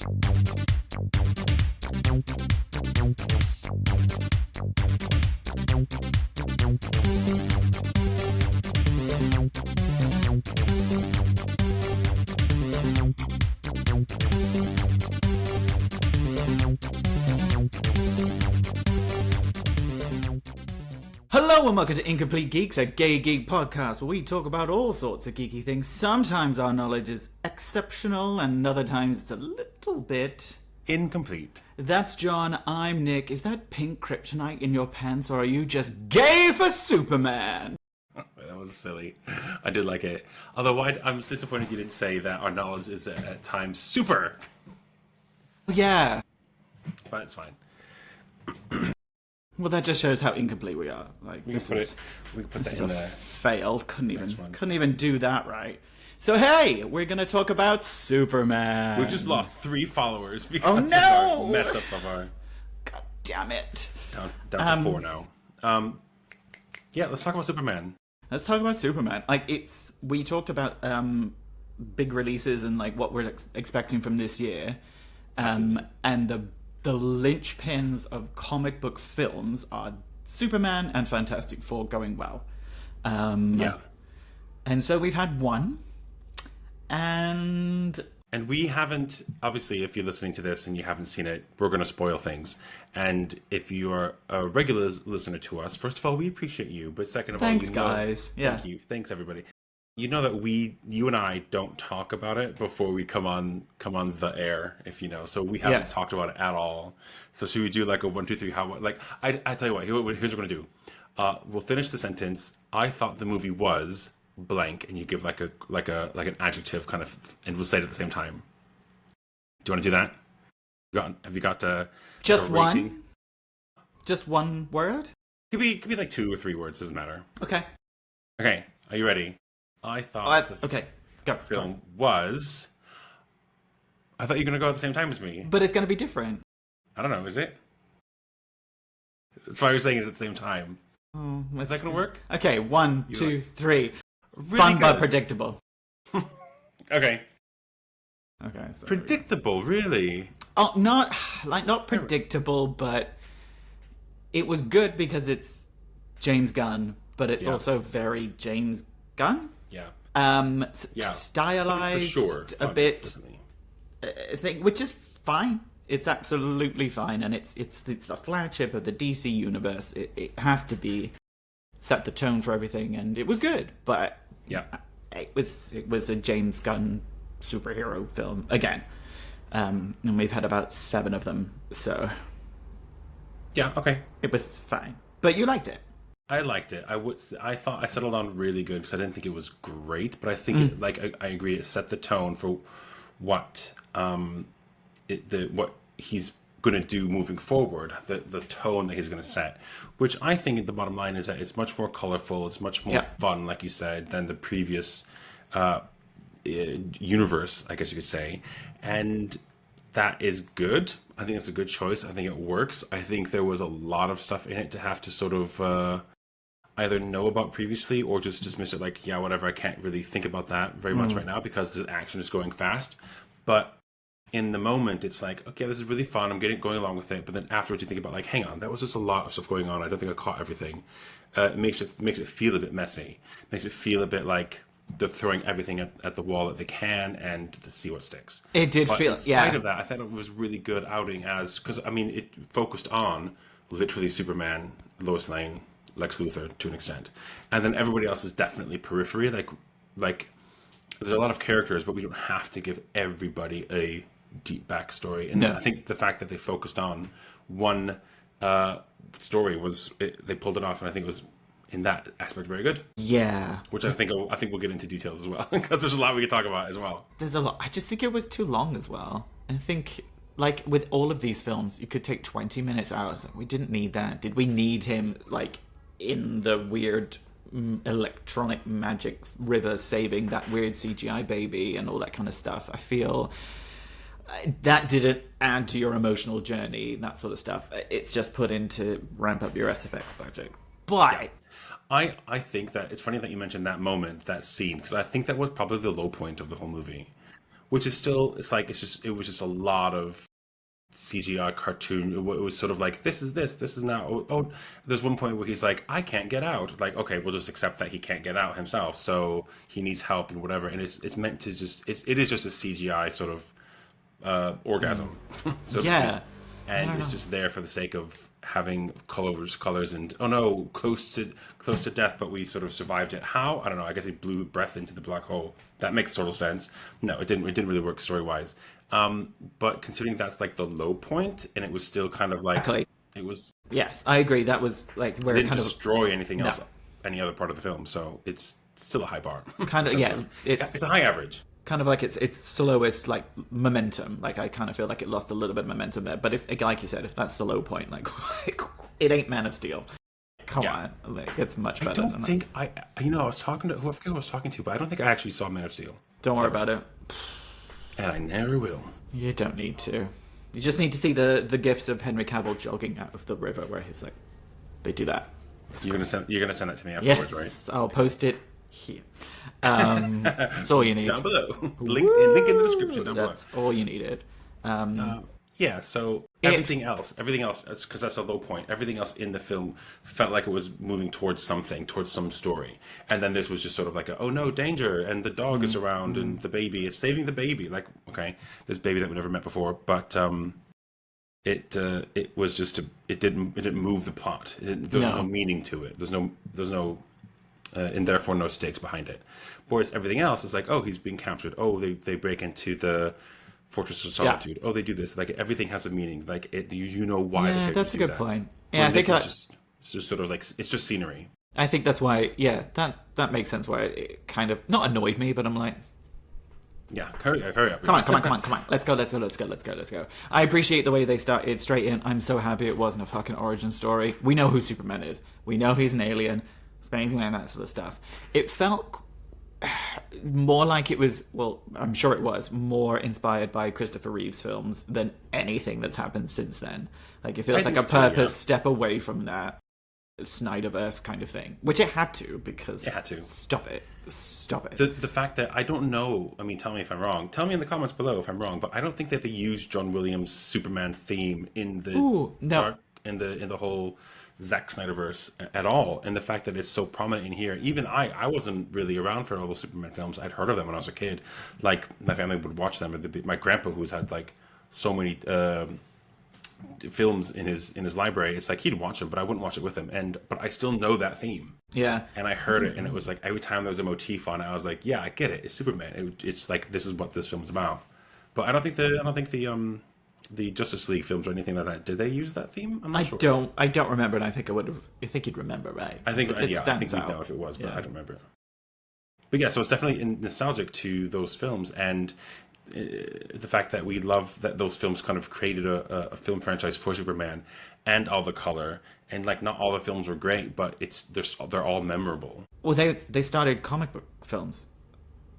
Hello and welcome to Incomplete Geeks, a gay geek podcast where we talk about all sorts of geeky things. Sometimes our knowledge is exceptional and other times it's a little bit... incomplete. That's John, I'm Nick. Is that pink kryptonite in your pants or are you just gay for Superman? That was silly. I did like it. Although I'm disappointed you didn't say that our knowledge is at times super. Yeah. But it's fine. Well, that just shows how incomplete we are. Like, We can put that in there. Fail. Couldn't even do that right. So hey, we're gonna talk about Superman. We just lost 3 followers because of our mess up of our... God damn it. Down to 4 now. Yeah, let's talk about Superman. Let's talk about Superman. Like, we talked about big releases and like what we're expecting from this year, and the linchpins of comic book films are Superman and Fantastic Four going well. Yeah. And so we've had one, and we haven't, obviously, if you're listening to this and you haven't seen it, we're going to spoil things. And if you are a regular listener to us, first of all, we appreciate you. But second of all, thanks, guys. Yeah. Thank you. Thanks, everybody. You know that you and I don't talk about it before we come on the air, if you know. So we haven't talked about it at all. So should we do like a 1, 2, 3? How? Like I tell you what. Here's what we're gonna do. We'll finish the sentence. I thought the movie was blank, and you give like an adjective kind of, and we'll say it at the same time. Do you want to do that? Have you got just a one? Just one word? Could be like 2 or 3 words. Doesn't matter. Okay. Okay. Are you ready? I thought go. film was... I thought you were going to go at the same time as me. But it's going to be different. I don't know, is it? That's why you're saying it at the same time. Oh, is that going to work? Okay, 1, 2, 3. Really Fun good. but predictable. Okay. Okay. So predictable, really? Oh, not predictable, but it was good because it's James Gunn, but it's also very James Gunn. Yeah. Stylized for sure. a bit, which is fine. It's absolutely fine, and it's the flagship of the DC universe. It has to be set the tone for everything, and it was good. But yeah, it was a James Gunn superhero film again, and we've had about 7 of them. So yeah, okay, it was fine. But you liked it. I liked it. I thought I settled on really good because I didn't think it was great, but I think I agree. It set the tone for what what he's going to do moving forward. The tone that he's going to set, which I think the bottom line is that it's much more colorful. It's much more fun, like you said, than the previous universe, I guess you could say, and that is good. I think it's a good choice. I think it works. I think there was a lot of stuff in it to have to sort of either know about previously or just dismiss it like, yeah, whatever, I can't really think about that very much right now because the action is going fast. But in the moment, it's like, okay, this is really fun. I'm going along with it. But then afterwards, you think about like, hang on, that was just a lot of stuff going on. I don't think I caught everything. It makes it feel a bit messy. Makes it feel a bit like they're throwing everything at the wall that they can and to see what sticks. It did but feel, in spite of that, I thought it was really good outing because I mean, it focused on literally Superman, Lois Lane, Lex Luthor to an extent, and then everybody else is definitely periphery. Like there's a lot of characters, but we don't have to give everybody a deep backstory. And I think the fact that they focused on one story they pulled it off, and I think it was in that aspect very good. Yeah, which I think we'll get into details as well because there's a lot we can talk about as well. There's a lot. I just think it was too long as well. I think like with all of these films, you could take 20 minutes out. We didn't need that. Did we need him like in the weird electronic magic river saving that weird CGI baby and all that kind of stuff? I feel that didn't add to your emotional journey, that sort of stuff. It's just put in to ramp up your SFX budget. But I think that it's funny that you mentioned that moment, that scene, because I think that was probably the low point of the whole movie, which is still, it was just a lot of CGI cartoon. It was sort of like, this is now. There's one point where he's like, I can't get out. Like, okay, we'll just accept that he can't get out himself, so he needs help and whatever. And it's meant to just, it is just a CGI sort of orgasm, so to Yeah. speak. And it's just there for the sake of having colors, and oh no, close to death, but we sort of survived it. How? I don't know. I guess he blew breath into the black hole. That makes total sense. No, it didn't. It didn't really work story wise. But considering that's like the low point, and it was still kind of like Exactly. it was. Yes, I agree. That was like where It it didn't kind of destroy anything else, No. any other part of the film. So it's still a high bar. kind of yeah. It's It's a high average. kind of like its slowest like momentum. Like I kind of feel like it lost a little bit of momentum there. But if, like you said, if that's the low point, like it ain't Man of Steel. Come Yeah. on, like it's much I better don't than think I was talking to, I forget who I was talking to, but I don't think I actually saw Man of Steel. that. Don't worry about it. And I never will. You don't need to. You just need to see the gifs of Henry Cavill jogging out of the river where he's like, they do that. It's You're great. gonna send that to me afterwards, Yes, right? I'll post it here. That's all you need. Down below. Link in the description down below. That's all you needed. Yeah, so everything else, because that's a low point. Everything else in the film felt like it was moving towards something, towards some story. And then this was just sort of like, oh no, danger, and the dog is around, and the baby is saving the baby. Like, okay, this baby that we never met before, but it was just it didn't move the plot. There was no meaning to it. There's no and therefore no stakes behind it. Whereas everything else is like, oh, he's being captured. Oh, they break into the Fortress of Solitude. Oh, they do this. Like everything has a meaning. Like you know why. Yeah, the that's a characters do good that. point. Where Yeah, I think this is just sort of like, it's just scenery. I think that's why. Yeah, that makes sense. Why it kind of not annoyed me, but I'm like, Yeah, hurry up. come on. Let's go. I appreciate the way they started straight in. I'm so happy it wasn't a fucking origin story. We know who Superman is. We know he's an alien. Anything like that sort of stuff. It felt more like it was, well, I'm sure it was, more inspired by Christopher Reeve's films than anything that's happened since then. Like, it feels I like think a so, yeah. purpose step away from that Snyderverse kind of thing. Which it had to, because... It had to. Stop it. The fact that I don't know, I mean, tell me if I'm wrong. Tell me in the comments below if I'm wrong, but I don't think that they used John Williams' Superman theme in the in the whole Zack Snyderverse at all. And the fact that it's so prominent in here, even I wasn't really around for all those Superman films. I'd heard of them when I was a kid. Like, my family would watch them. My grandpa, who's had like so many films in his library, it's like he'd watch them, but I wouldn't watch it with him. But I still know that theme. Yeah. And I heard it, and it was like every time there was a motif on it, I was like, yeah, I get it. It's Superman. It's like, this is what this film's about. But I don't think the Justice League films or anything like that, did they use that theme? I'm not sure. I don't remember, and I think I think you'd remember, right? I think It I stands think we'd out. know if it was, but Yeah. I don't remember. But yeah, so it's definitely nostalgic to those films, and the fact that we love that those films kind of created a film franchise for Superman, and all the color, and like not all the films were great, but they're all memorable. Well, they started comic book films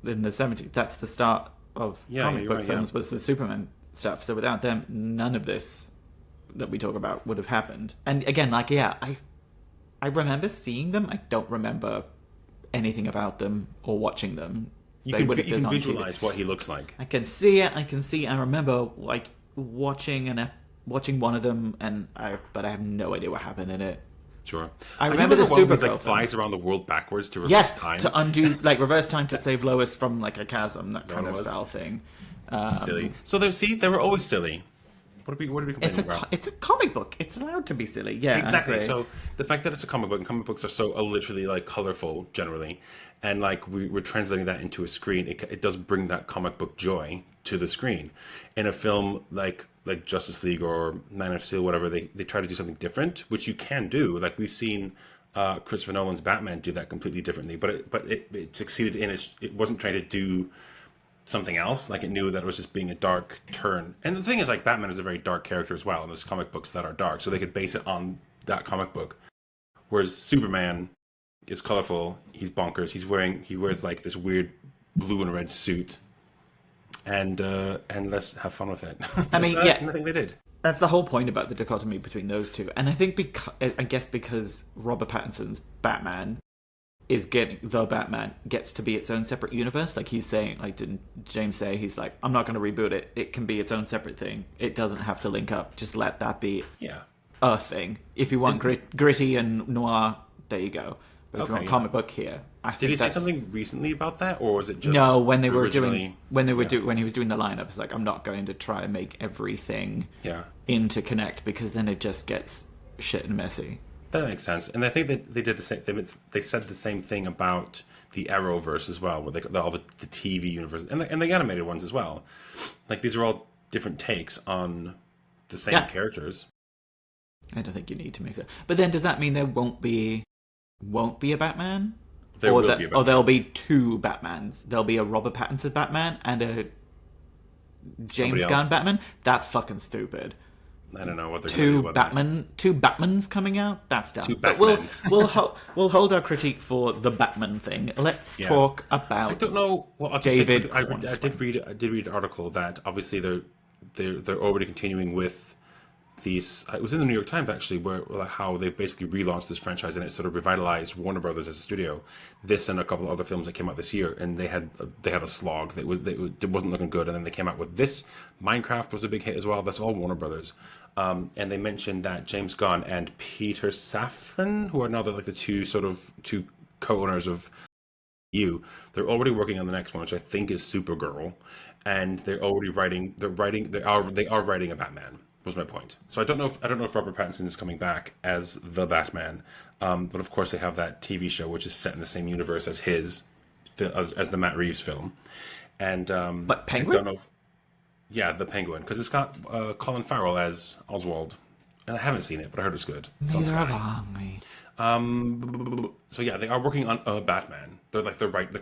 in the 70s. That's the start of comic book films, was the Superman stuff. So without them, none of this that we talk about would have happened. And again, like, yeah, I remember seeing them. I don't remember anything about them or watching them. You can visualize what he looks like. I can see it. I remember like watching one of them, but I have no idea what happened in it. Sure. I remember the one where he, Supergirl like flies around the world backwards to reverse Yes, time. to undo, like reverse time to save Lois from like a chasm, that kind of was? foul thing. Silly. So they were always silly. What are we complaining about? It's a comic book. It's allowed to be silly. Yeah, Exactly. okay. So the fact that it's a comic book, and comic books are so literally like colorful generally, and like we're translating that into a screen, it does bring that comic book joy to the screen. In a film like Justice League or Man of Steel, whatever, they try to do something different, which you can do. Like we've seen Christopher Nolan's Batman do that completely differently, but it succeeded in it wasn't trying to do something else. Like it knew that it was just being a dark turn. And the thing is, like, Batman is a very dark character as well, and there's comic books that are dark, so they could base it on that comic book. Whereas Superman is colorful, he's bonkers, he wears like this weird blue and red suit, and let's have fun with it. I mean, I yeah, think they did. that's the whole point about the dichotomy between those two. And I think because Robert Pattinson's Batman is getting the Batman gets to be its own separate universe. Like he's saying, like didn't James say, he's like, I'm not going to reboot it. It can be its own separate thing. It doesn't have to link up. Just let that be a thing. If you want gritty and noir, there you go. But if you want comic book here, I think did he say something recently about that, or was it just no? When he was doing the lineup, it's like I'm not going to try and make everything interconnect because then it just gets shit and messy. That makes sense, and I think that they did the same. They said the same thing about the Arrowverse as well, with all the TV universe and the animated ones as well. Like these are all different takes on the same characters. I don't think you need to mix it. But then, does that mean there won't be a Batman? There will be a Batman. Or there'll be two Batmans. There'll be a Robert Pattinson Batman and a James Gunn Batman. That's fucking stupid. I don't know what they're going to do. Two Batmans coming out. That's dumb. But we'll hold our critique for the Batman thing. Let's talk about. I don't know. Well, David. I did read an article that obviously they're already continuing with these. It was in the New York Times actually, where how they basically relaunched this franchise and it sort of revitalized Warner Brothers as a studio. This and a couple of other films that came out this year, and they had a slog that wasn't looking good, and then they came out with this. Minecraft was a big hit as well. That's all Warner Brothers. And they mentioned that James Gunn and Peter Safran, who are now the two co-owners of they're already working on the next one, which I think is Supergirl, and they're already writing. They are writing a Batman. Was my point. So I don't know if Robert Pattinson is coming back as the Batman, but of course they have that TV show which is set in the same universe as as the Matt Reeves film, and but Penguin. I don't know the Penguin, because it's got Colin Farrell as Oswald, and I haven't seen it, but I heard it's good. Neither have I. So yeah, they are working on a Batman. They're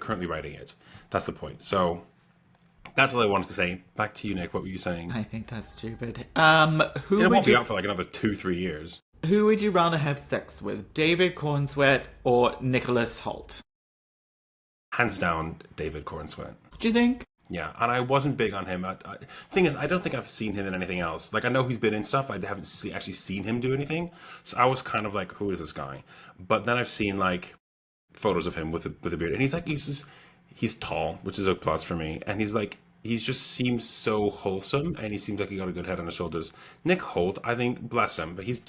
currently writing it. That's the point. So. That's all I wanted to say. Back to you, Nick. What were you saying? I think that's stupid. It won't be out for like another 2-3 years. Who would you rather have sex with, David Cornsweet or Nicholas Hoult? Hands down, David Cornsweet. Do you think? Yeah, and I wasn't big on him. Thing is, I don't think I've seen him in anything else. Like, I know he's been in stuff. I haven't actually seen him do anything. So I was kind of like, who is this guy? But then I've seen like photos of him with a beard, and he's tall, which is a plus for me. And he just seems so wholesome, and he seems like he got a good head on his shoulders. Nick Hoult, I think, bless him, but he's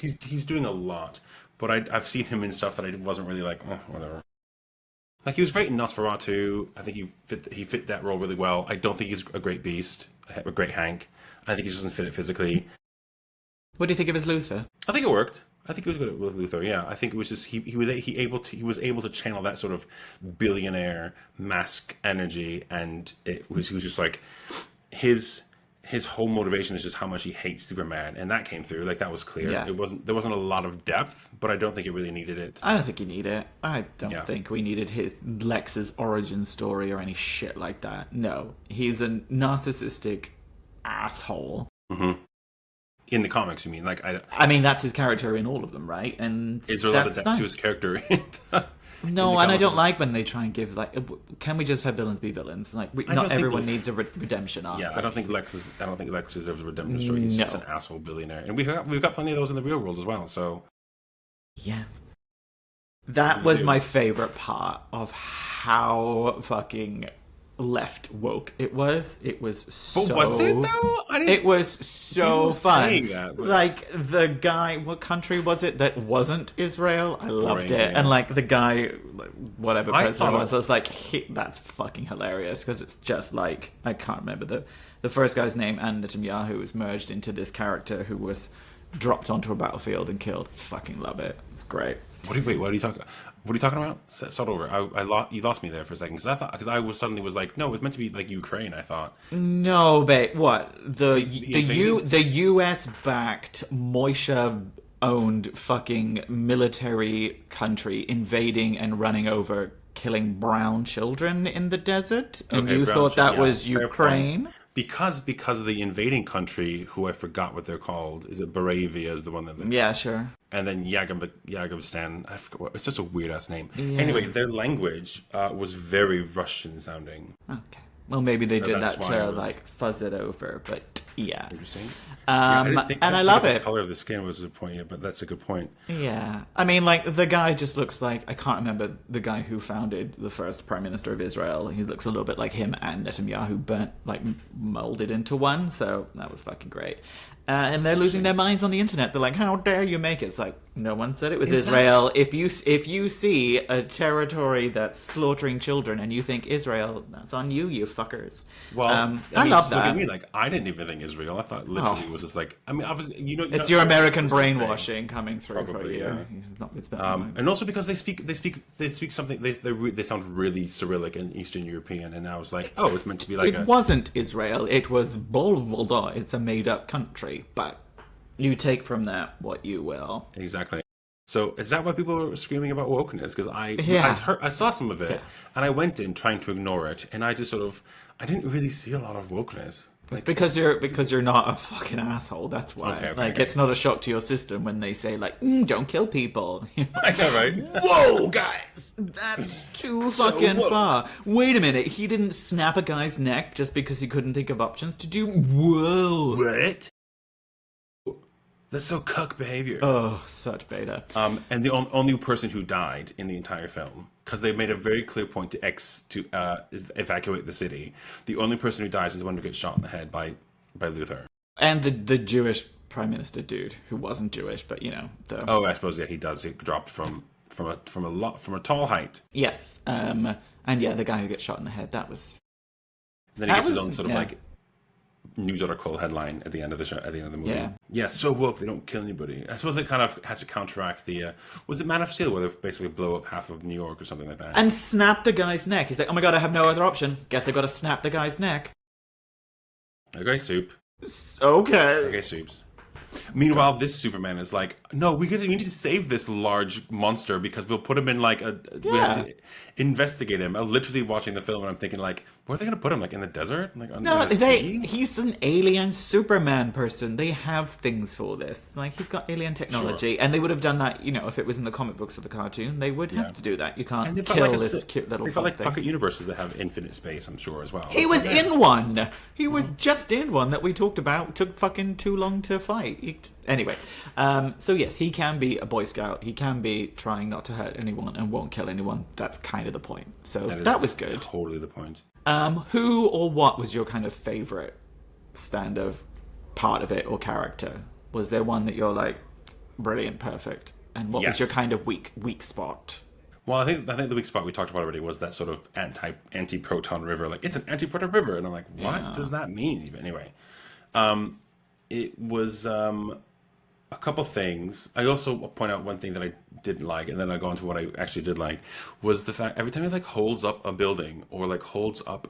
doing a lot. But I've seen him in stuff that I wasn't really like, whatever. Like, he was great in Nosferatu. I think he fit that role really well. I don't think he's a great Beast, a great Hank. I think he just doesn't fit it physically. What do you think of his Luthor? I think it worked. I think he was good with Luthor. Yeah, I think it was just he was able to channel that sort of billionaire mask energy, and he was just like his whole motivation is just how much he hates Superman, and that came through. Like, that was clear. Yeah. There wasn't a lot of depth, but I don't think it really needed it. I don't think you need it. I don't think we needed Lex's origin story or any shit like that. No, he's a narcissistic asshole. Mm-hmm. In the comics, you mean? Like, I mean, that's his character in all of them, right? And is there a lot of depth to his character? No, and I don't like when they try and give, like, can we just have villains be villains? Like, not everyone needs a redemption arc. Yeah, I don't think Lex deserves a redemption story. He's just an asshole billionaire, and we've got plenty of those in the real world as well. So, yeah, that was my favorite part of how fucking left woke it was. It was so. But was it though? It was so fun. That, but... Like, the guy, what country was it that wasn't Israel? I loved it. Yeah. And like the guy, whatever person it was, I was like, that's fucking hilarious, because it's just like, I can't remember the first guy's name, and Netanyahu was merged into this character who was dropped onto a battlefield and killed. Fucking love it. It's great. What are you talking about? Start over. You lost me there for a second, because I was like, no, it was meant to be like Ukraine. I thought. No, but what the U.S. backed Moisha owned fucking military country invading and running over, killing brown children in the desert, and you thought that was Ukraine? Because the invading country, who I forgot what they're called, is it Moravia is the one that... Yeah, sure. And then Yagabistan, I forgot it's just a weird-ass name. Yeah. Anyway, their language was very Russian-sounding. Okay. Well, maybe they did that to, like, fuzz it over, but... Yeah. Interesting. Yeah, I And I didn't think love of the it. color of the skin was a point yet, but that's a good point. Yeah. I mean, like, the guy just looks like, I can't remember the guy who founded the first Prime Minister of Israel. He looks a little bit like him and Netanyahu molded into one, so that was fucking great. And they're losing their minds on the internet. They're like, how dare you make it? It's like, no one said it was Israel. If you see a territory that's slaughtering children and you think Israel, that's on you, you fuckers. Well, I love just look that. at me. Like, I didn't even think Israel. I thought literally it was just like, I mean, obviously, It's your American brainwashing coming through for Probably, you. yeah. You've not been spending and also because they speak something. They sound really Cyrillic and Eastern European, and I was like, oh, it's meant to be like It wasn't Israel. It was Bolvoda. It's a made-up country, but you take from that what you will. Exactly. So is that why people are screaming about wokeness? Because Yeah. I saw some of it, and I went in trying to ignore it, and I just sort of I didn't really see a lot of wokeness. It's because you're not a fucking asshole. That's why. Okay. It's not a shock to your system when they say like, don't kill people. I know, right? Whoa, guys, that's too fucking far. Wait a minute, he didn't snap a guy's neck just because he couldn't think of options to do. Whoa. What? That's so cuck behavior. Oh, such beta. And the only person who died in the entire film, because they made a very clear point to evacuate the city. The only person who dies is the one who gets shot in the head by Luther. And the Jewish prime minister dude who wasn't Jewish, but Oh, I suppose he does. He dropped from a tall height. Yes. And yeah, the guy who gets shot in the head. That was. Then he gets his own sort of like news article headline at the end of the show, at the end of the movie. Yeah, so woke they don't kill anybody. I suppose it kind of has to counteract the was it Man of Steel where they basically blow up half of New York or something like that. And snap the guy's neck. He's like, oh my god, I have no other option. Guess I gotta snap the guy's neck. Okay, soup. Okay. Okay, soups. Meanwhile, this Superman is like, no, we need to save this large monster because we'll put him in like we have to investigate him. I'm literally watching the film and I'm thinking like, where are they going to put him? Like in the desert? Like in the sea? He's an alien Superman person. They have things for this. Like he's got alien technology, and they would have done that. If it was in the comic books or the cartoon, they would have to do that. You can't kill this cute little. They've got like pocket universes that have infinite space. I'm sure as well. He was in one. He was just in one that we talked about. It took fucking too long to fight. Anyway, so yes, he can be a Boy Scout. He can be trying not to hurt anyone and won't kill anyone. That's kind of the point. So that was good. Totally the point. Who or what was your kind of favorite stand-up part of it or character? Was there one that you're like brilliant, perfect, and what was your kind of weak spot? Well, I think the weak spot we talked about already was that sort of anti-proton river. Like it's an anti-proton river, and I'm like, what does that mean? Even anyway, it was a couple things. I also point out one thing that I didn't like, and then I go on to what I actually did like, was the fact every time he like holds up a building or like holds up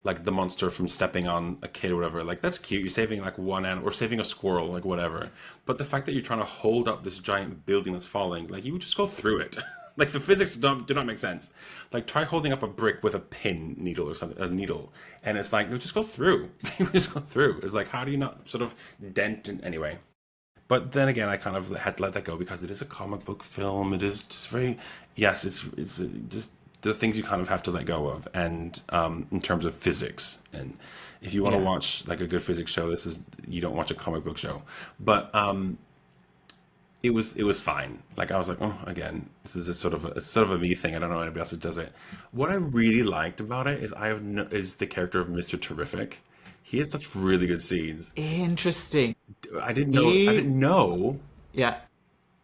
like the monster from stepping on a kid or whatever, like that's cute. You're saving like one animal or saving a squirrel, like whatever. But the fact that you're trying to hold up this giant building that's falling, like you would just go through it. Like the physics do not make sense. Like try holding up a brick with a pin needle or something, a needle, and it's like, no, just go through. You just go through. It's like, how do you not sort of dent in anyway? But then again, I kind of had to let that go because it is a comic book film. It is just very, yes, it's just the things you kind of have to let go of. And in terms of physics, and if you want to watch like a good physics show, you don't watch a comic book show. But it was fine. Like I was like, oh, again, this is a sort of a me thing. I don't know anybody else who does it. What I really liked about it is the character of Mr. Terrific. He has such really good scenes. Interesting. I didn't know. Yeah.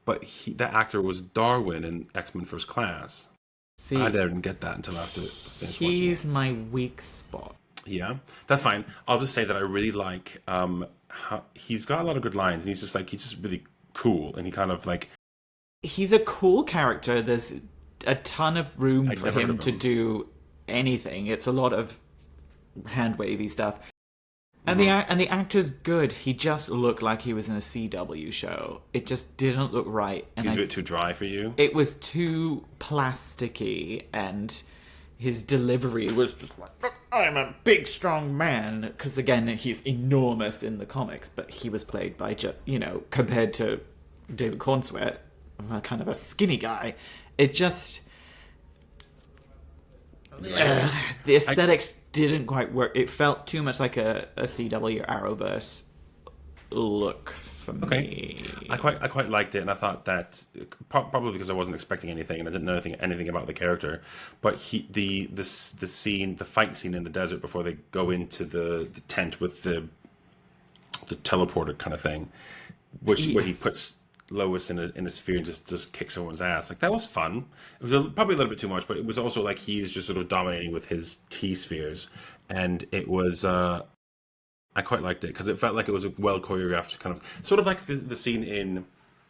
But that actor was Darwin in X-Men First Class. See, I didn't get that until after finished watching it. He's my weak spot. Yeah, that's fine. I'll just say that I really like. He's got a lot of good lines, and he's just really cool, and he kind of like. He's a cool character. There's a ton of room for him to do anything. It's a lot of hand wavy stuff. And the actor's good. He just looked like he was in a CW show. It just didn't look right. And he's a bit too dry for you? It was too plasticky, and his delivery was just like, I'm a big, strong man. Because, again, he's enormous in the comics, but he was played by, compared to David Cornsweet, kind of a skinny guy. It just... the aesthetics didn't quite work. It felt too much like a CW Arrowverse look for me. I quite liked it, and I thought that probably because I wasn't expecting anything and I didn't know anything about the character. But the fight scene in the desert before they go into the tent with the teleporter kind of thing, where he puts Lois in a sphere and just kicks someone's ass. Like, that was fun. It was probably a little bit too much, but it was also like he's just sort of dominating with his T spheres, and it was. I quite liked it because it felt like it was a well choreographed kind of, sort of like the scene in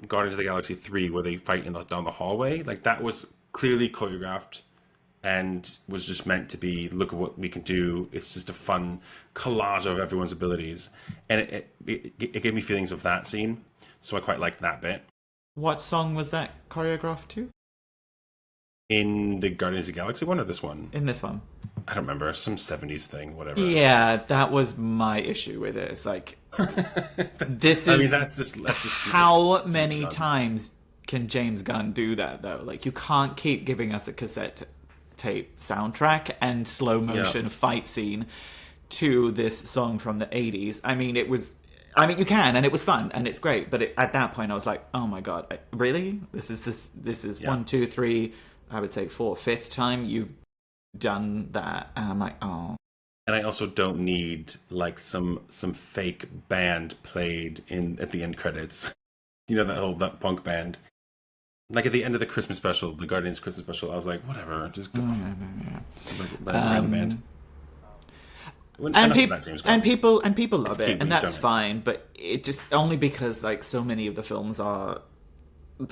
Guardians of the Galaxy 3 where they fight down the hallway. Like, that was clearly choreographed and was just meant to be, look at what we can do. It's just a fun collage of everyone's abilities, and it gave me feelings of that scene. So I quite liked that bit. What song was that choreographed to? In the Guardians of the Galaxy one or this one? In this one. I don't remember. Some 70s thing, whatever. Yeah, that was my issue with it. It's like, this is... I mean, that's just how many times can James Gunn do that, though? Like, you can't keep giving us a cassette tape soundtrack and slow motion fight scene to this song from the 80s. I mean, you can, and it was fun, and it's great, but at that point I was like, oh my god, really? This is 1, 2, 3, I would say 4th, 5th time you've done that, and I'm like, oh. And I also don't need like some fake band played at the end credits. You know, that punk band. Like at the end of the Christmas special, the Guardians Christmas special, I was like, whatever, just go. Band. And people love it, and that's fine. But it just only because like so many of the films are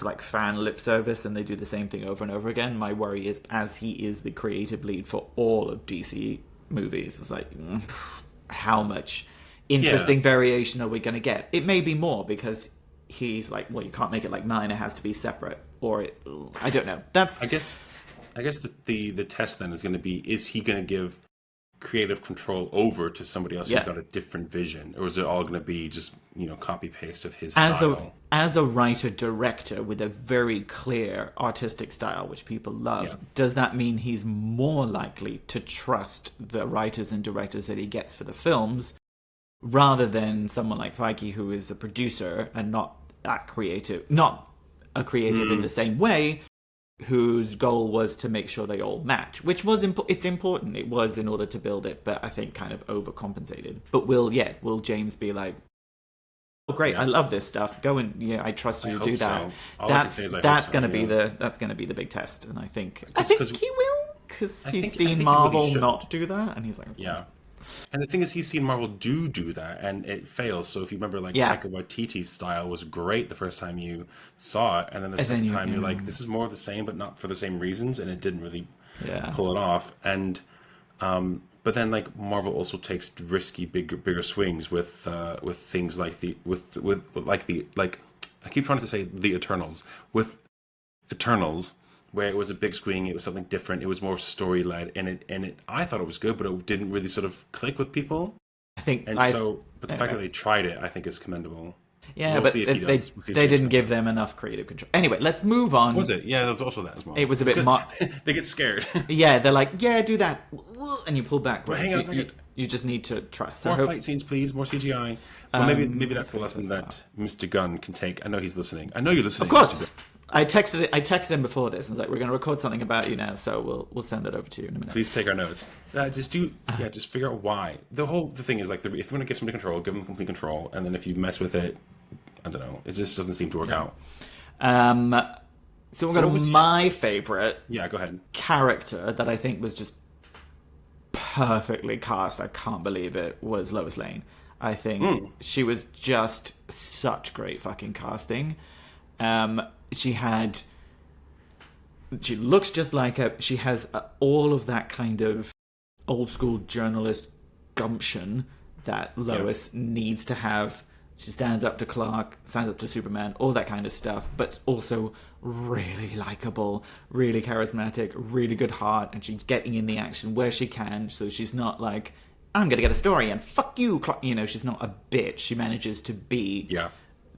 like fan lip service, and they do the same thing over and over again. My worry is, as he is the creative lead for all of DC movies, it's like, how much interesting variation are we going to get? It may be more because he's like, well, you can't make it like mine; it has to be separate, or I don't know. That's I guess the test then is going to be: is he going to give creative control over to somebody else who's got a different vision, or is it all going to be just copy paste of his style? As a writer director with a very clear artistic style which people love, does that mean he's more likely to trust the writers and directors that he gets for the films rather than someone like Feige, who is a producer and not a creative in the same way, whose goal was to make sure they all match, which was it's important. It was in order to build it, but I think kind of overcompensated. But will James be like, oh great, I love this stuff, go and I trust you to do that. So. That's going to be the big test, and I think he will, because he's seen Marvel not do that, and he's like, And the thing is, he's seen Marvel do that, and it fails. So if you remember, like, Taika Waititi's style was great the first time you saw it, and then the second time you're like, this is more of the same, but not for the same reasons, and it didn't really pull it off. And but then, like, Marvel also takes risky, bigger swings with things like I keep trying to say the Eternals, with Eternals, where it was a big screen, it was something different, it was more story led, and it I thought it was good, but it didn't really sort of click with people. I think, but the fact that they tried it, I think, is commendable. Yeah, but they didn't give them enough creative control. Anyway, let's move on. Was it? Yeah, there's also that as well. It was a bit they get scared. Yeah, they're like, do that, and you pull back. Well, hang on a second. You just need to trust. More fight scenes, please. More CGI. Well, maybe that's the lesson that Mr. Gunn can take. I know he's listening. I know you're listening. Of course. I texted him before this and was like, we're going to record something about you now, so we'll send it over to you in a minute. Please take our notes. Just figure out why. The thing is, like, if you want to give somebody control, give them complete control, and then if you mess with it, I don't know, it just doesn't seem to work out. So we're going to my favorite go ahead. character that I think was just perfectly cast, I can't believe it, was Lois Lane. I think she was just such great fucking casting. She looks just like her. She has all of that kind of old school journalist gumption that Lois needs to have. She stands up to Clark, stands up to Superman, all that kind of stuff, but also really likable, really charismatic, really good heart, and she's getting in the action where she can, so she's not like, I'm going to get a story and fuck you, Clark. She's not a bitch. She manages to be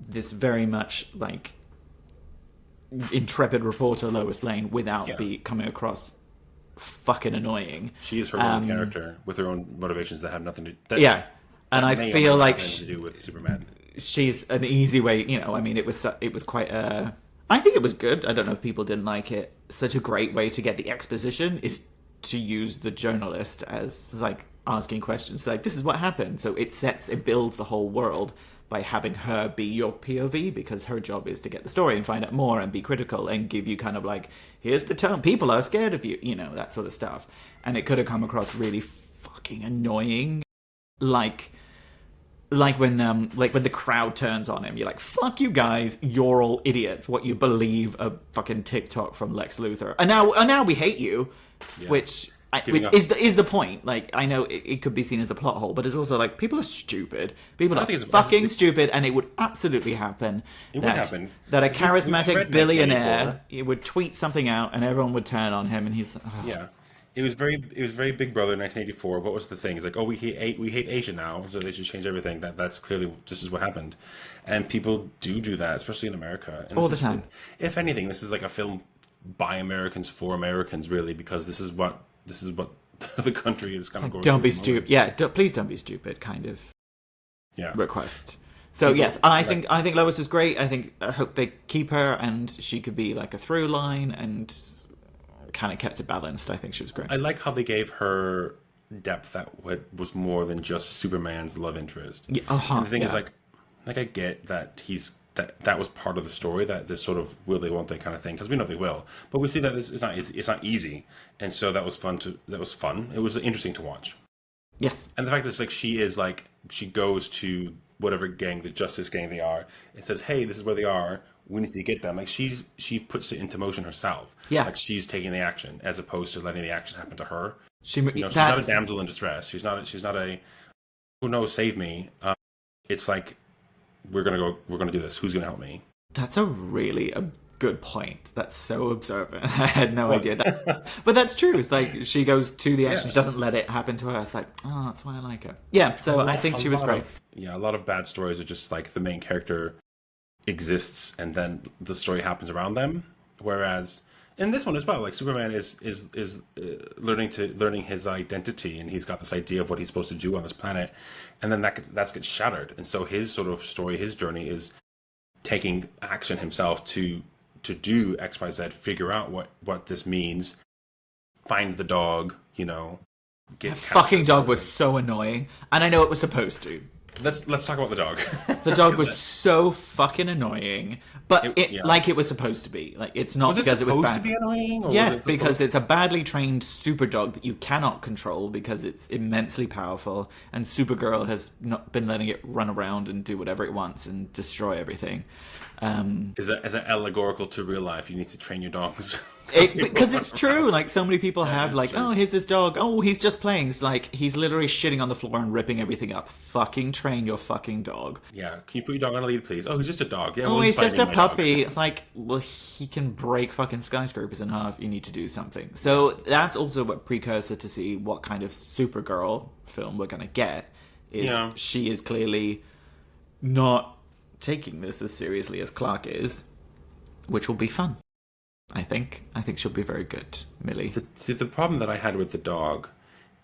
this very much like intrepid reporter Lois Lane without coming across fucking annoying. She is her own character with her own motivations that have nothing to Yeah, and I may or may feel not like have anything to do with Superman. she's an easy way. I mean, it was quite a. I think it was good. I don't know if people didn't like it. Such a great way to get the exposition is to use the journalist as like asking questions. Like, this is what happened. So it builds the whole world by having her be your POV, because her job is to get the story and find out more and be critical and give you kind of like, here's the tone, people are scared of you, that sort of stuff. And it could have come across really fucking annoying, like when the crowd turns on him, you're like, fuck you guys, you're all idiots. What you believe a fucking TikTok from Lex Luthor, and now we hate you, Yeah. which is the point. Like, I know it could be seen as a plot hole, but it's also like, people are stupid. People are fucking stupid, and it would absolutely happen. That a charismatic billionaire would tweet something out, and everyone would turn on him, and he's Yeah. It was very Big Brother in 1984. What was the thing? It's like, oh, we hate Asia now, so they should change everything. That's clearly just is what happened, and people do that, especially in America, and all the time. If anything, this is like a film by Americans for Americans, really, because this is what the country is kind of going. Don't be stupid. Yeah, please don't be stupid. Kind of. Yeah. Request. So yes, I think Lois is great. I hope they keep her, and she could be like a through line, and kind of kept it balanced. I think she was great. I like how they gave her depth that was more than just Superman's love interest. Yeah, and the thing is, like I get that that was part of the story, that this sort of will they won't they kind of thing, because we know they will, but we see that it's not easy, and so that was fun. It was interesting to watch. Yes, and the fact that it's like she goes to whatever gang, the Justice Gang they are, and says, hey, this is where they are, we need to get them. Like, she puts it into motion herself. Yeah. Like, she's taking the action as opposed to letting the action happen to her. She's not a damsel in distress. She's not a, oh no, save me. It's like, we're gonna do this. Who's gonna help me? That's a good point. That's so observant. I had no idea that. But that's true. It's like, she goes to the action. She doesn't let it happen to her. It's like, oh, that's why I like her. Yeah, so I think she was great. A lot of bad stories are just like the main character exists and then the story happens around them. Whereas in this one as well, like, Superman is learning his identity, and he's got this idea of what he's supposed to do on this planet, and then that gets shattered. And so his sort of story, his journey is taking action himself to do X, Y, Z, figure out what this means, find the dog, That fucking dog was so annoying, and I know it was supposed to. Let's talk about the dog. The dog was so fucking annoying, but like it was supposed to be. Like, it's not because it was bad. To be annoying? Yes, because it's a badly trained super dog that you cannot control because it's immensely powerful, and Supergirl has not been letting it run around and do whatever it wants and destroy everything. Is that allegorical to real life? You need to train your dogs. Because it's true. Like, so many people have like, oh, here's this dog. Oh, he's just playing. It's like, he's literally shitting on the floor and ripping everything up. Fucking train your fucking dog. Yeah. Can you put your dog on a lead, please? Oh, he's just a dog. Yeah. Oh, he's just a puppy. It's like, well, he can break fucking skyscrapers in half. You need to do something. So that's also a precursor to see what kind of Supergirl film we're gonna get. She is clearly not taking this as seriously as Clark is, which will be fun. I think she'll be very good, Millie. The problem that I had with the dog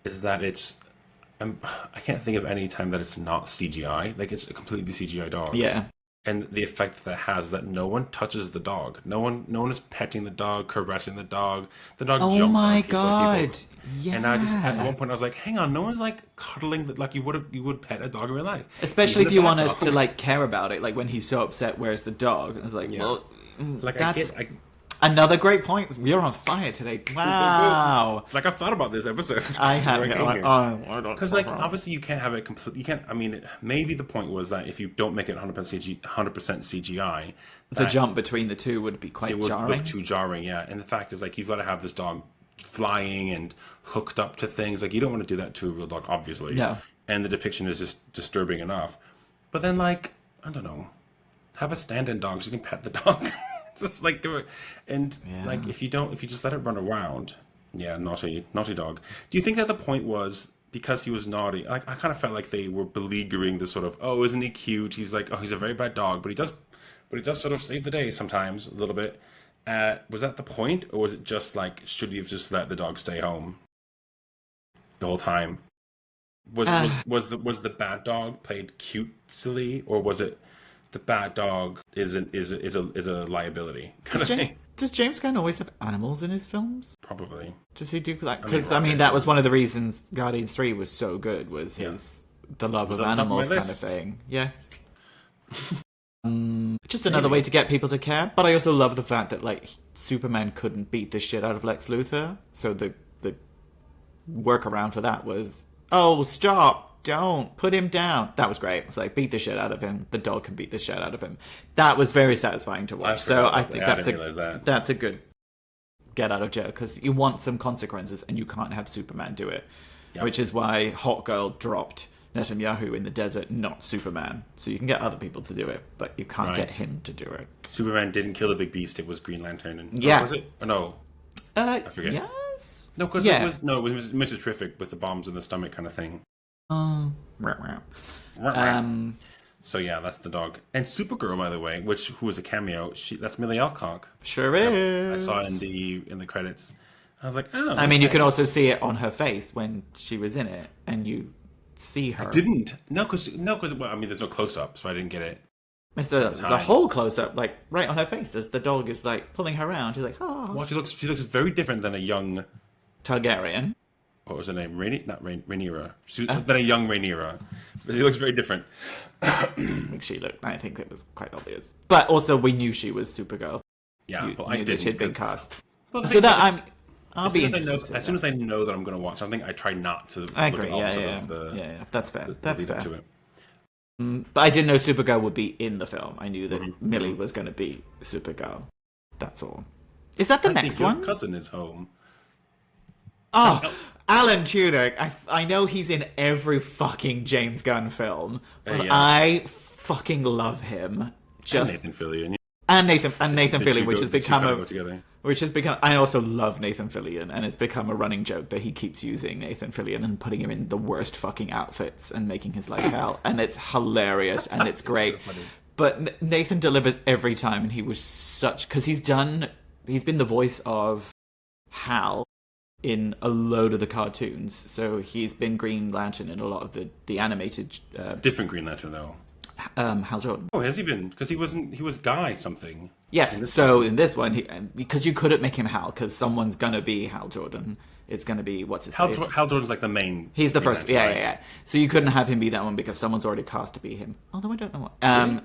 is that I can't think of any time that it's not CGI. Like, it's a completely CGI dog. Yeah. And the effect that has, that no one touches the dog. No one is petting the dog, caressing the dog. The dog jumps on people. Oh my god! Yeah. And at one point I was like, hang on, no one's like cuddling like you would pet a dog in real life. Especially if you want us to like care about it. Like, when he's so upset, where's the dog? It's like, well, like, that's another great point. You're on fire today. Wow. It's like, I've thought about this episode. I have. Because obviously you can't have it complete. You can't. I mean, maybe the point was that if you don't make it 100% CGI, the jump between the two would be quite jarring. It would look too jarring. Yeah. And the fact is, like, you've got to have this dog flying and hooked up to things. Like, you don't want to do that to a real dog, obviously. No. And the depiction is just disturbing enough. But then, like, I don't know, have a stand-in dog so you can pet the dog. Just like do it, and like if you just let it run around, naughty dog. Do you think that the point was because he was naughty? Like, I kind of felt like they were beleaguering the sort of, oh, isn't he cute? He's like, oh, he's a very bad dog, but he does sort of save the day sometimes a little bit. Was that the point, or was it just like, should you have just let the dog stay home the whole time? Uh, Was the bad dog played cute, silly, or was it the bad dog is a liability kind does of James thing? does James Gunn always have animals in his films? Probably. Does he do that? I mean, Because that rockets was and one of the reasons Guardians 3 was so good. Was yeah. his the love Was of on top of my animals kind of list. thing. Yes. Just another way Maybe. to get people to care. But I also love the fact that like Superman couldn't beat the shit out of Lex Luthor, so the workaround for that was, oh, stop, don't put him down. That was great. It's like beat the shit out of him. The dog can beat the shit out of him. That was very satisfying to I watch. So forgot I about think that. I didn't realize that. that's a good get out of jail because you want some consequences and you can't have Superman do it, Yep. which is why Hot Girl dropped Netanyahu in the desert, not Superman. So you can get other people to do it, but you can't get Right. him to do it. Superman didn't kill the big beast. It was Green Lantern. And Yeah. oh, was it? Oh, no, I forget. Yes. No, because Yeah. it was Mr. Terrific with the bombs in the stomach kind of thing. Rah, rah. So yeah, that's the dog. And Supergirl, by the way, who was a cameo, that's Millie Alcock. Sure I is. saw in the credits. I was like, oh. I mean, you can also see it on her face when she was in it, and you see her. Didn't because well, I mean, there's no close up, so I didn't get it. There's a time. whole close up, like right on her face, as the dog is like pulling her around. She's like, oh, Well, she looks very different than a young. Targaryen. What was her name? Not Rhaenyra. Than a young Rhaenyra. She looks very different. I think she looked. I think it was quite obvious, but also we knew she was Supergirl. Yeah, You well, knew I that didn't. she'd been 'Cause- cast. well, the So thing that is, I'll as be soon as I interested know, to see as soon that. as I know that I'm going to watch something, I try not to I look agree. at all Yeah, sort yeah, of the That's fair. That's lead up fair. to it. But I didn't know Supergirl would be in the film. I knew that Mm-hmm. Millie was going to be Supergirl. That's all. Is that the I next think your one? cousin is home. Oh, Alan Tudyk. I know he's in every fucking James Gunn film, but Yeah. I fucking love him. And Nathan Fillion. And Nathan The Fillion, two which go- has the two become kinda a go together. which has become. I also love Nathan Fillion, and it's become a running joke that he keeps using Nathan Fillion and putting him in the worst fucking outfits and making his life hell, and it's hilarious and it's great. so funny. But Nathan delivers every time, and he was because he's been the voice of Hal in a load of the cartoons, so he's been Green Lantern in a lot of the animated Different Green Lantern though. Hal Jordan. Oh, has he been? Because he was Guy something. Yes, so in this one, because you couldn't make him Hal, because someone's gonna be Hal Jordan. It's gonna be, what's his face? Hal Jordan's like the main. He's the Green first, Lantern, yeah, right? yeah, yeah. So you couldn't have him be that one because someone's already cast to be him. Although I don't know what. Really?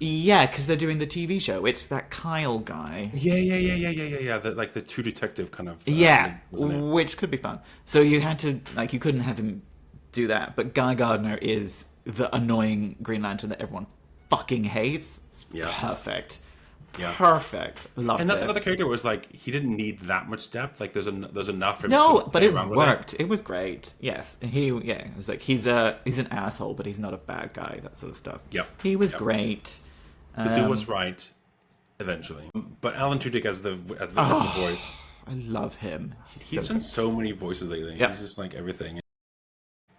Yeah, because they're doing the TV show. It's that Kyle guy. Yeah. The True Detective kind of. Yeah, wasn't it? which could be fun. So you had to, like, you couldn't have him do that. But Guy Gardner is the annoying Green Lantern that everyone fucking hates. It's Yeah. perfect. Yeah. Perfect. Loved And that's it. another character was like he didn't need that much depth. Like there's enough for him No, to but play it around with worked. It was great. Yes, it was like he's an asshole, but he's not a bad guy. That sort of stuff. Yep. He was Yep. great. The dude was right eventually. But Alan Tudyk as the voice. I love him. He's so done so many voices lately. Yeah. He's just like everything.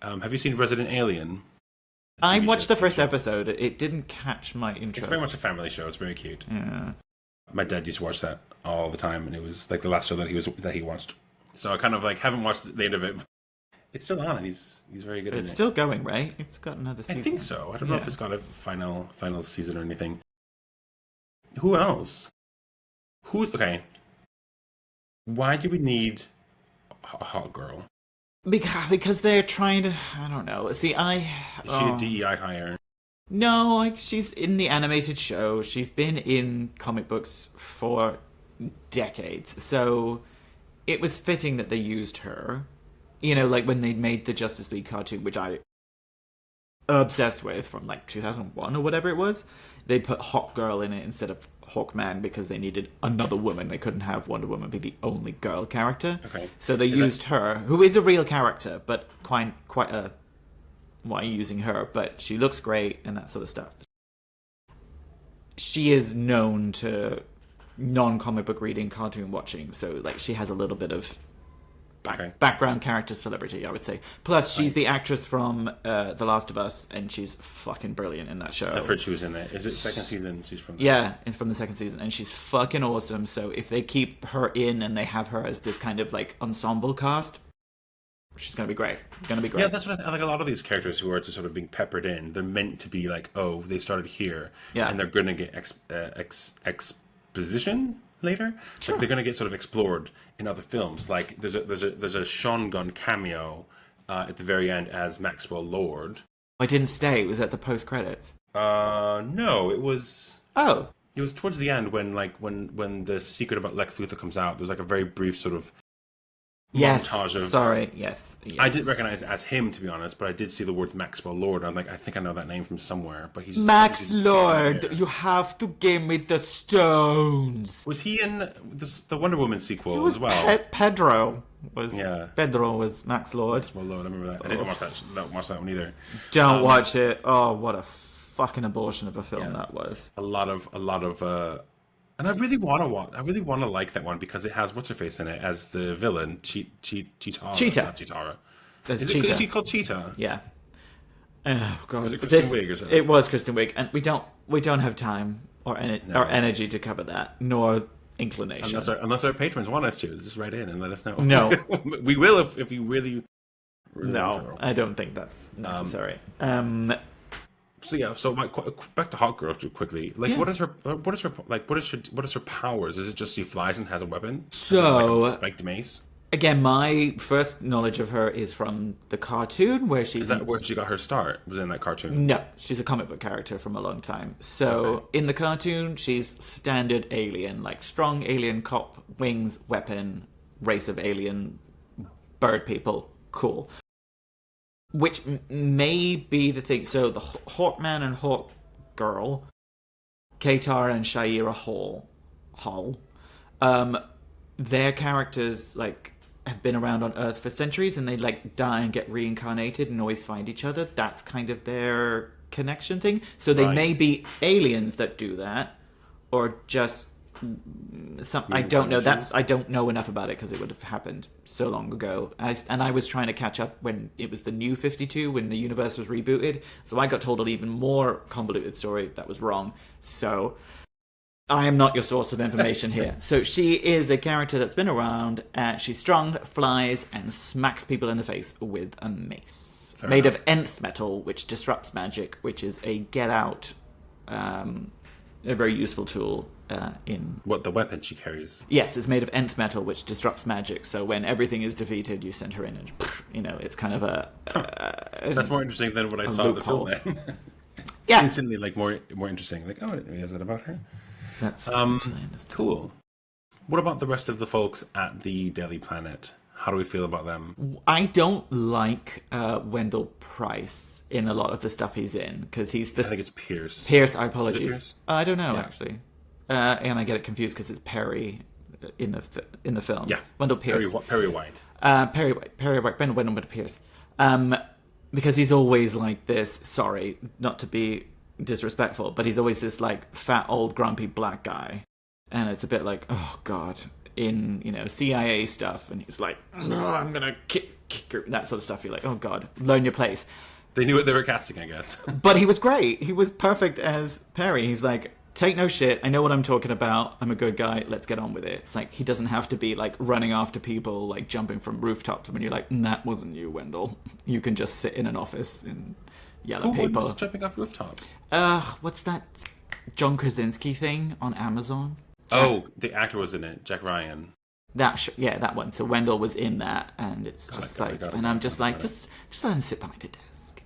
Have you seen Resident Alien? I TV watched show. the first episode. It didn't catch my interest. It's very much a family show. It's very cute. Yeah. My dad used to watch that all the time, and it was like the last show that he watched. So I kind of like haven't watched the end of it. It's still on, and he's very good. It's in still going, right? It's got another it. season. I think so. I don't know if Yeah. it's got a final season or anything. Who else? Okay? Why do we need a hot girl? Because they're trying to. I don't know. See, Is she a DEI hire? No, like she's in the animated show. She's been in comic books for decades. So it was fitting that they used her. You know, like when they made the Justice League cartoon, which I obsessed with from like 2001 or whatever it was. They put Hawk Girl in it instead of Hawkman because they needed another woman. They couldn't have Wonder Woman be the only girl character. Okay. So they used her, who is a real character, but quite a why are you using her? But she looks great and that sort of stuff. She is known to non-comic book reading, cartoon watching, so like she has a little bit of background character celebrity, I would say. Plus, she's the actress from The Last of Us, and she's fucking brilliant in that show. I've heard she was in it. Is it second season? She's from there? Yeah, and from the second season, and she's fucking awesome. So if they keep her in and they have her as this kind of like ensemble cast, she's gonna be great. Yeah, that's what I like. A lot of these characters who are just sort of being peppered in, they're meant to be like, oh, they started here, and they're gonna get exposition later. Sure. Like they're gonna get sort of explored in other films. Like there's a Sean Gunn cameo at the very end as Maxwell Lord. I didn't stay. It was at the post credits. No, it was. Oh, it was towards the end when the secret about Lex Luthor comes out. There's like a very brief sort of montage of. Yes. I didn't recognize it as him, to be honest, but I did see the words Maxwell Lord. And I'm like, I think I know that name from somewhere. But he's Max Lord. You have to give me the stones. Was he in the Wonder Woman sequel as well? Pedro was Max Lord. Maxwell Lord. I remember that. I didn't watch that one either. Don't watch it. Oh, what a fucking abortion of a film that was. A lot of. And I really want to watch. I really want to like that one because it has what's her face in it as the villain, Cheetah. Not Cheetara. Is he called Cheetah? Yeah. Oh god. Was it Kristen Wiig or something? It was Kristen Wiig, and we don't have time or energy to cover that, nor inclination. Unless our patrons want us to, just write in and let us know. No, we will if you really. No, I don't think that's necessary. So back to Hot Girl quickly. Like, what is her powers? Is it just she flies and has a weapon? So like a spiked mace. Again, my first knowledge of her is from the cartoon where she's. Is that where she got her start? Was in that cartoon? No, she's a comic book character from a long time. So in the cartoon, she's standard alien, like strong alien cop, wings, weapon, race of alien bird people. Cool. Which may be the thing. So the Hawkman and Hawkgirl, Katara and Shaira Hall, their characters have been around on Earth for centuries, and they die and get reincarnated and always find each other. That's kind of their connection thing. So they may be aliens that do that, or just some. I don't know. I don't know enough about it because it would have happened so long ago. I was trying to catch up when it was the new 52, when the universe was rebooted. So I got told an even more convoluted story that was wrong. So I am not your source of information here. So she is a character that's been around. She's strong, flies, and smacks people in the face with a mace. Fair made enough. Of nth metal, which disrupts magic, which is a get out, a very useful tool in... What, the weapon she carries? Yes, it's made of nth metal, which disrupts magic. So when everything is defeated, you send her in and, it's kind of a... That's more interesting than what I saw in the film then. Yeah. Instantly, more interesting. Like, oh, I didn't realize that about her. That's cool. What about the rest of the folks at the Daily Planet? How do we feel about them? I don't like Wendell Price in a lot of the stuff he's in because he's the. I think it's Pierce. Pierce, I apologies. Pierce? I don't know actually, and I get it confused because it's Perry in the film. Yeah, Wendell Pierce. Perry White. Perry White. Wendell Pierce. Because he's always like this. Sorry, not to be disrespectful, but he's always this fat old grumpy black guy, and it's a bit like, oh god, in CIA stuff, and he's like, oh, I'm gonna kick that sort of stuff. You're like, oh god, learn your place. They knew what they were casting, I guess. But he was great. He was perfect as Perry. He's like, take no shit, I know what I'm talking about, I'm a good guy, let's get on with it. It's like he doesn't have to be running after people, jumping from rooftops when you're like, that wasn't you, Wendell. You can just sit in an office and yell at people. Who jumping off rooftops? What's that John Krasinski thing on Amazon? The actor was in it, Jack Ryan. That one. So Wendell was in that, and it's just I'm just like, just let him sit behind a desk.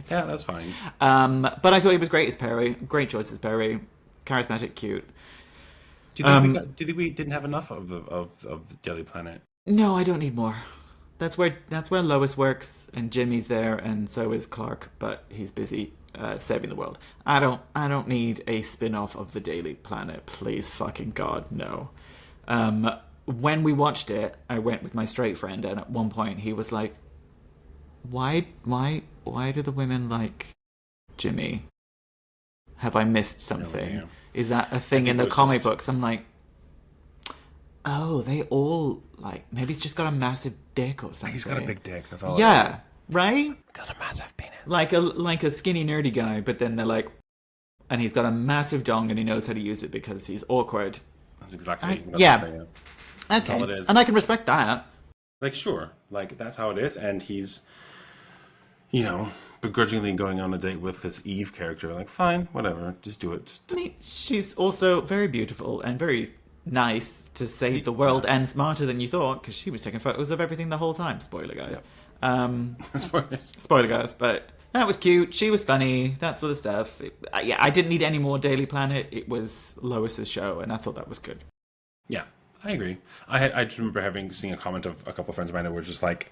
That's fine. But I thought he was great as Perry. Great choice as Perry. Charismatic, cute. Do you think we didn't have enough of the Daily Planet? No, I don't need more. That's where Lois works, and Jimmy's there, and so is Clark, but he's busy saving the world. I don't need a spin-off of the Daily Planet. Please fucking God, no. When we watched it, I went with my straight friend, and at one point he was like, Why do the women like Jimmy? Have I missed something? Is that a thing in the comic books? I'm like, Oh, they all, like, maybe he's just got a massive dick or something. He's got a big dick. That's all. Yeah, right? Got a massive penis. Like a skinny nerdy guy, but then they're like, and he's got a massive dong and he knows how to use it because he's awkward. That's exactly. Yeah. That's Okay. all it is. And I can respect that. Like, sure, like that's how it is, and he's, begrudgingly going on a date with this Eve character. Like, fine, whatever, just do it. I mean, she's also very beautiful and very nice to save the world and smarter than you thought because she was taking photos of everything the whole time. Spoiler, guys. Spoiler, guys. But that was cute. She was funny. That sort of stuff. I didn't need any more Daily Planet. It was Lois's show, and I thought that was good. Yeah, I agree. I just remember seeing a comment of a couple of friends of mine that were just like,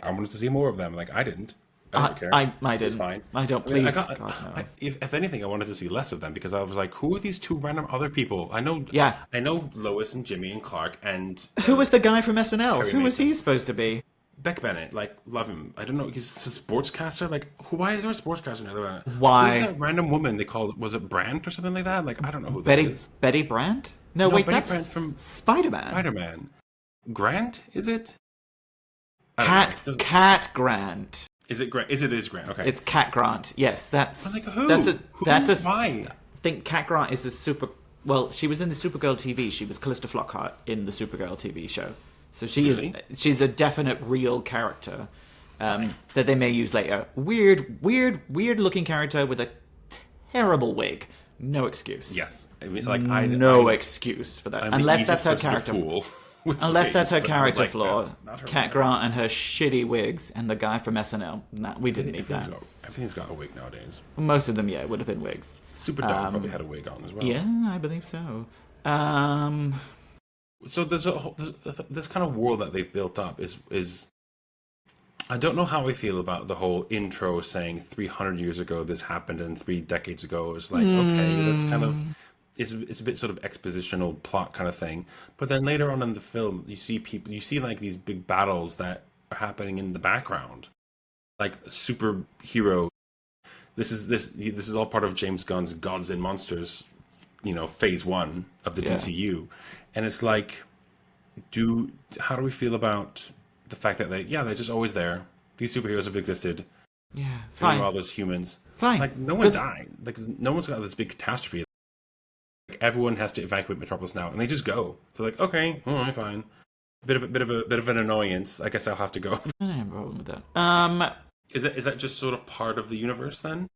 I wanted to see more of them. Like, I didn't. I don't care. I didn't. It's fine. I don't. Please. God, no. If anything, I wanted to see less of them because I was like, who are these two random other people? I know. Yeah. I know Lois and Jimmy and Clark and. Who was the guy from SNL? Harry Who was Mason. he supposed to be? Beck Bennett, like, love him. I don't know, he's a sportscaster. Like, why is there a sportscaster in there? Why? Who's that random woman they called? Was it Brandt or something like that? Like, I don't know who that is. Betty Brandt? No, wait, Betty that's Brandt from Spider-Man. Spider-Man. Grant, is it? Cat Grant. Is it Grant? It is Grant. Okay. It's Cat Grant. Yes, that's I'm like, who? Why? I think Cat Grant is a super. Well, she was in the Supergirl TV. She was Callista Flockhart in the Supergirl TV show. So she's a definite real character that they may use later. Weird looking character with a terrible wig. No excuse. Yes. I mean, like, no excuse for that. Unless that's her character. Unless that's her but character like, flaw. that's not her Cat wig. Grant and her shitty wigs and the guy from SNL. Nah, we didn't need that. Everything's got a wig nowadays. Most of them, yeah, would have been wigs. Super Dog probably had a wig on as well. Yeah, I believe so. So there's this kind of world that they've built up is I don't know how I feel about the whole intro saying 300 years ago this happened and 3 decades ago. It's like, okay, that's kind of it's a bit sort of expositional plot kind of thing. But then later on in the film, you see like these big battles that are happening in the background, like superhero. This is all part of James Gunn's Gods and Monsters, phase 1 of the DCU, and it's like, how do we feel about the fact that they're just always there? These superheroes have existed. Yeah, fine. All those humans. Fine. Like, no one died. Like, no one's got this big catastrophe. Like, everyone has to evacuate Metropolis now, and they just go. They're like, okay, all right, fine. Bit of an annoyance. I guess I'll have to go. I don't have a problem with that. Is that just sort of part of the universe then?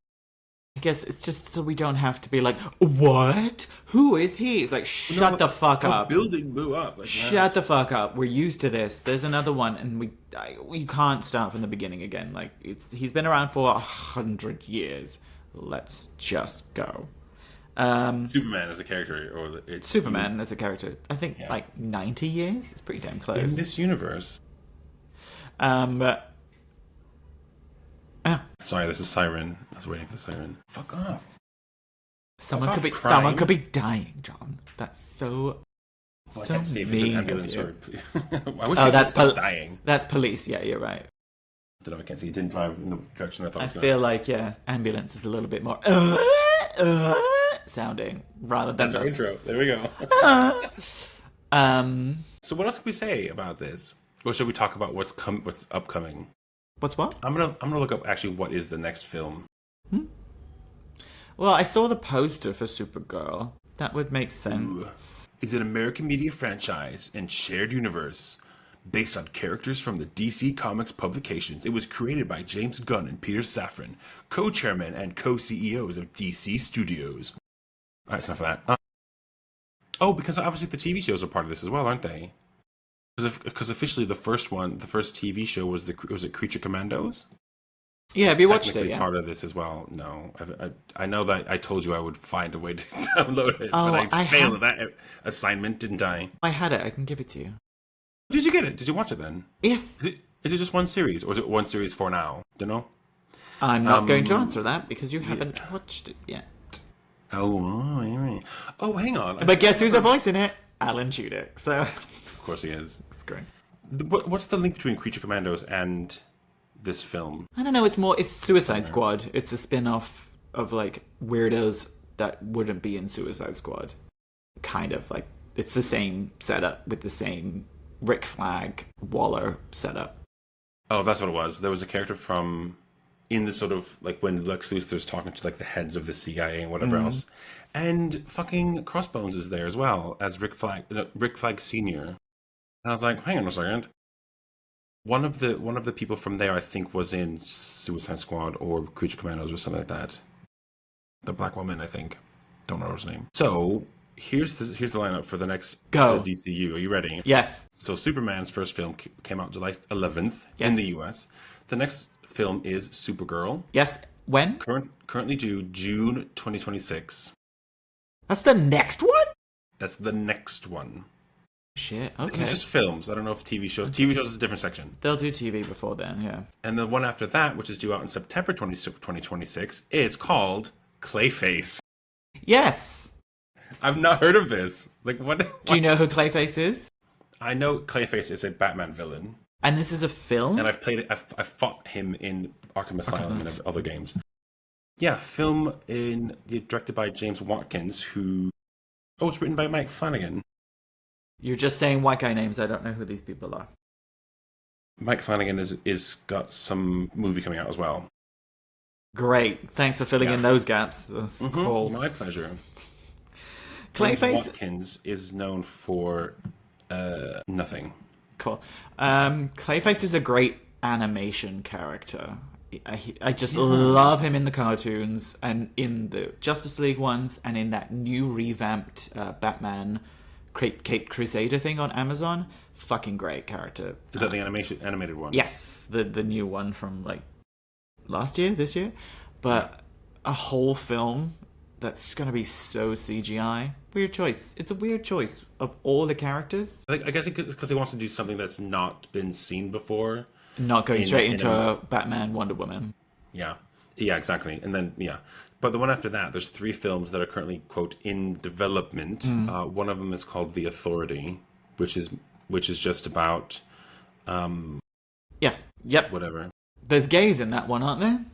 I guess it's just so we don't have to be like, what? Who is he? It's like, shut the fuck up. The building blew up. Like, Shut the fuck up. We're used to this. There's another one, and we can't start from the beginning again. Like, he's been around for 100 years. Let's just go. Superman as a character, Superman as a character. I think like 90 years. It's pretty damn close. In this universe. Sorry, this is Siren. I was waiting for the siren. Fuck off. Someone could be dying, John. That's so. Well, I can't see if it's an ambulance or. I wish that's dying. That's police. Yeah, you're right. I don't know. I can't see. It didn't drive in the direction I thought. I it was feel like ambulance is a little bit more sounding rather than. That's our intro. There we go. So what else can we say about this? Or should we talk about what's upcoming? What's what? I'm gonna look up actually what is the next film. Well, I saw the poster for Supergirl. That would make sense. Ooh. It's an American media franchise and shared universe based on characters from the DC Comics publications. It was created by James Gunn and Peter Safran, co-chairmen and co-CEOs of DC Studios. All right, it's enough of that. Because obviously the TV shows are part of this as well, aren't they? Because officially the first TV show was it Creature Commandos? Yeah, have you watched it? Yeah. Part of this as well. No, I know that I told you I would find a way to download it, Oh, but I failed at that assignment, didn't I? I had it. I can give it to you. Did you get it? Did you watch it then? Yes. Is it just one series, or is it one series for now? Don't know. I'm not going to answer that because you haven't watched it yet. Oh, hang on. But guess who's the voice in it? Alan Tudyk. So. Of course he is. It's great. What's the link between Creature Commandos and this film? I don't know. It's Suicide Squad. It's a spin-off of like weirdos that wouldn't be in Suicide Squad. Kind of like it's the same setup with the same Rick Flag Waller setup. Oh, that's what it was. There was a character from in the sort of like when Lex Luthor's talking to like the heads of the CIA and whatever else, and fucking Crossbones is there as well as Rick Flag Senior. And I was like, hang on a second. One of the people from there, I think, was in Suicide Squad or Creature Commandos or something like that. The black woman, I think. Don't know her name. So here's the lineup for the next Go. DCU. Are you ready? Yes. So Superman's first film came out July 11th in the US. The next film is Supergirl. Yes. When? Currently due June 2026. That's the next one? That's the next one. Shit, okay. This is just films. I don't know if TV shows. TV shows is a different section. They'll do TV before then, yeah. And the one after that, which is due out in September 2026, is called Clayface. Yes! I've not heard of this. Like, what? Do you know who Clayface is? I know Clayface is a Batman villain. And this is a film? And I've played it. I've fought him in Arkham Asylum and other games. Yeah, film directed by James Watkins, who... Oh, it's written by Mike Flanagan. You're just saying white guy names. I don't know who these people are. Mike Flanagan is got some movie coming out as well. Great. Thanks for filling in those gaps. That's cool. My pleasure. Clayface... James Watkins is known for nothing. Cool. Clayface is a great animation character. I just love him in the cartoons and in the Justice League ones and in that new revamped Batman Cape Crusader thing on Amazon. Fucking great character. Is that the animated one? Yes, the new one from like this year. But a whole film that's going to be so CGI. Weird choice. It's a weird choice of all the characters. I guess because he wants to do something that's not been seen before. Not going straight into a Batman, Wonder Woman. Yeah, exactly. And then, But the one after that, there's 3 films that are currently, quote, in development. One of them is called The Authority, which is just about... yes. Yep. Whatever. There's gays in that one, aren't there?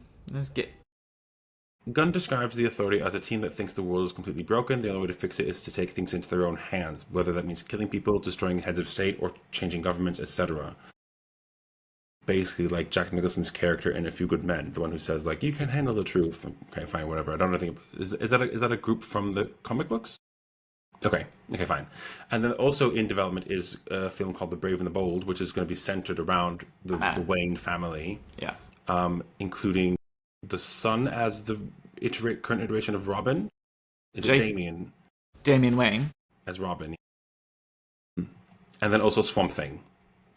Gunn describes the Authority as a team that thinks the world is completely broken. The only way to fix it is to take things into their own hands, whether that means killing people, destroying heads of state, or changing governments, etc. Basically, like Jack Nicholson's character in A Few Good Men, the one who says, like, you can handle the truth. Okay, fine, whatever. I don't know anything. Is that a group from the comic books? Okay, fine. And then also in development is a film called The Brave and the Bold, which is going to be centered around the Wayne family. Yeah. Including the son as the current iteration of Robin. Is it Damian? Damian Wayne. As Robin. And then also Swamp Thing,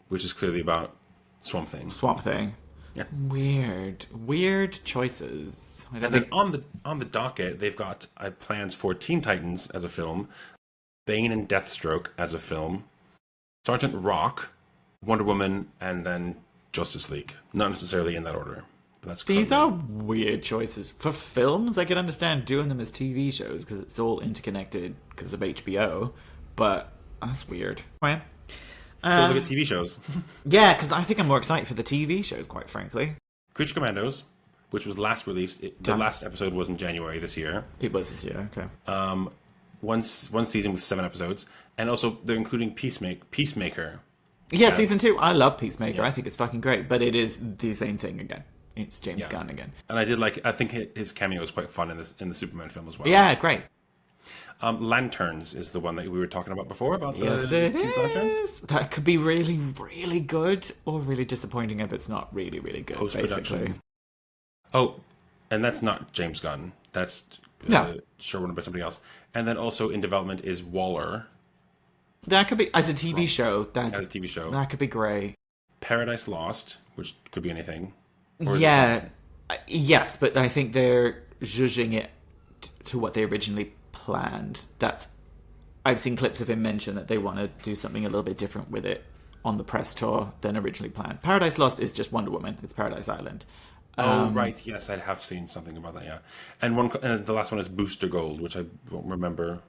which is clearly about Swamp Thing. Yeah. Weird choices. And then on the docket, they've got plans for Teen Titans as a film, Bane and Deathstroke as a film, Sergeant Rock, Wonder Woman, and then Justice League. Not necessarily in that order. These are weird choices. For films, I can understand doing them as TV shows because it's all interconnected because of HBO, but that's weird. Right. So look at TV shows. Yeah, because I think I'm more excited for the TV shows, quite frankly. Creature Commandos, which was last released. The last episode was in January this year. It was this year, okay. One season with 7 episodes. And also, they're including Peacemaker. Yeah, season 2. I love Peacemaker. Yeah. I think it's fucking great. But it is the same thing again. It's James Gunn again. And I think his cameo was quite fun in the Superman film as well. Yeah, great. Lanterns is the one that we were talking about before. About yes, it is. That could be really, really good or really disappointing if it's not really, really good. Post-production. Basically. Oh, and that's not James Gunn. That's showrunner by somebody else. And then also in development is Waller. That could be as a TV show. As a TV show. That could be great. Paradise Lost, which could be anything. Yes, but I think they're zhuzhing it to what they originally planned. I've seen clips of him mention that they want to do something a little bit different with it on the press tour than originally planned. Paradise Lost is just Wonder Woman. It's Paradise Island. Right. Yes, I have seen something about that. Yeah, and the last one is Booster Gold, which I won't remember.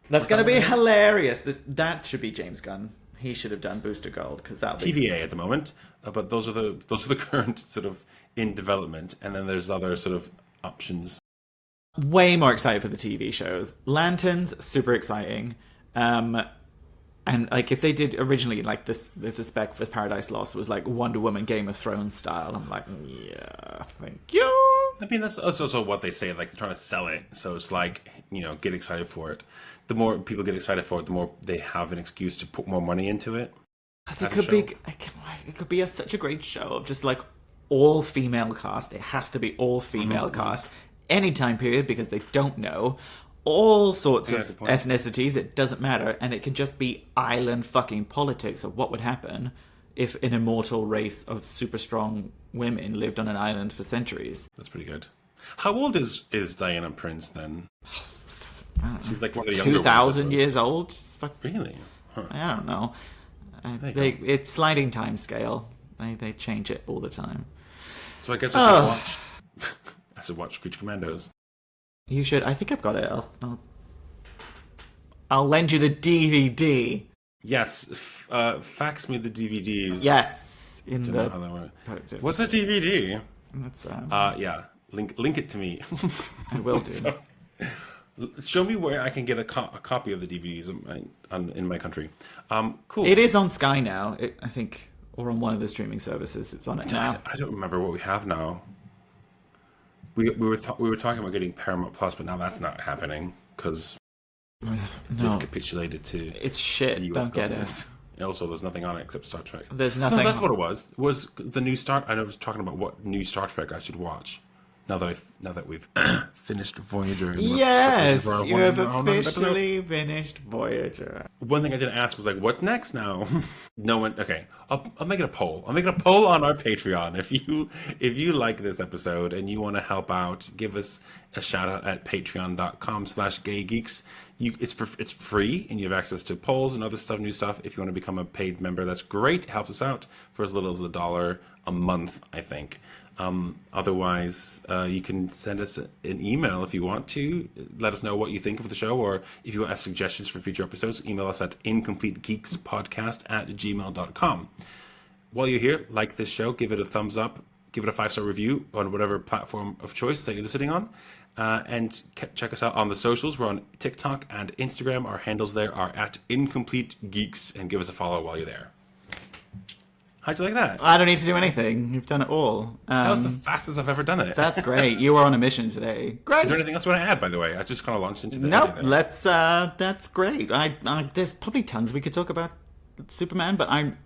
That's going to be hilarious. That should be James Gunn. He should have done Booster Gold because that TVA at the moment. But those are the current sort of in development, and then there's other sort of options. Way more excited for the TV shows. Lanterns, super exciting. And like if they did originally like this, if the spec for Paradise Lost was like Wonder Woman, Game of Thrones style, I'm like, yeah, thank you. I mean, that's also what they say. Like they're trying to sell it, so it's like, you know, get excited for it. The more people get excited for it, the more they have an excuse to put more money into it. Because it could be such a great show of just like all female cast. It has to be all female cast, any time period, because they don't know. All sorts of ethnicities, it doesn't matter, and it can just be island fucking politics of what would happen if an immortal race of super strong women lived on an island for centuries. That's pretty good. How old is Diana Prince then? She's like one of the younger 2,000 years old. Really? Huh. I don't know. It's sliding time scale. They change it all the time. So I guess I should watch Creature Commandos. You should. I think I've got it. I'll lend you the DVD. Yes, fax me the DVDs. Yes, Know how that works. What's a DVD? That's yeah, link it to me. I will do. So, show me where I can get a copy of the DVDs in my country. Cool. It is on Sky now, I think, or on one of the streaming services. It's on it now. I don't remember what we have now. We were talking about getting Paramount Plus, but now that's not happening because they've capitulated to. It's shit. The US don't government. get it. Also, there's nothing on it except Star Trek. There's nothing. No, that's what it was. Was the new Star? I was talking about what new Star Trek I should watch. Now that we've finished Voyager. Yes, you have officially finished Voyager. One thing I didn't ask was like, what's next now? No one. Okay, I'll make it a poll. I'll make it a poll on our Patreon. If you like this episode and you want to help out, give us a shout out at patreon.com/gaygeeks. It's free and you have access to polls and other stuff, new stuff. If you want to become a paid member, that's great. It helps us out for as little as $1 a month, I think. Otherwise, you can send us an email if you want to. Let us know what you think of the show, or if you have suggestions for future episodes, email us at incompletegeekspodcast@gmail.com. While you're here, like this show, give it a thumbs up, give it a 5-star review on whatever platform of choice that you're listening on. And check us out on the socials. We're on TikTok and Instagram. Our handles there are at incompletegeeks, and give us a follow while you're there. How'd you like that? I don't need to do anything. You've done it all. That was the fastest I've ever done it. That's great. You were on a mission today. Great. Is there anything else you want to add, by the way? I just kind of launched into the Nope. Let's. That's great. There's probably tons we could talk about Superman, but I'm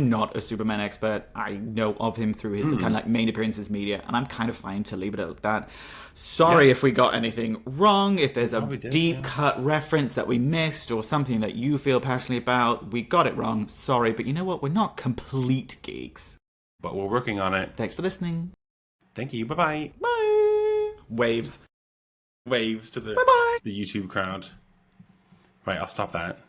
not a Superman expert. I know of him through his kind of like main appearances media, and I'm kind of fine to leave it at that. Sorry if we got anything wrong, if there's a deep cut reference that we missed or something that you feel passionately about, we got it wrong. Sorry, but you know what? We're not complete geeks. But we're working on it. Thanks for listening. Thank you. Bye-bye. Bye. Waves. Waves to the Bye-bye. The YouTube crowd. Right, I'll stop that.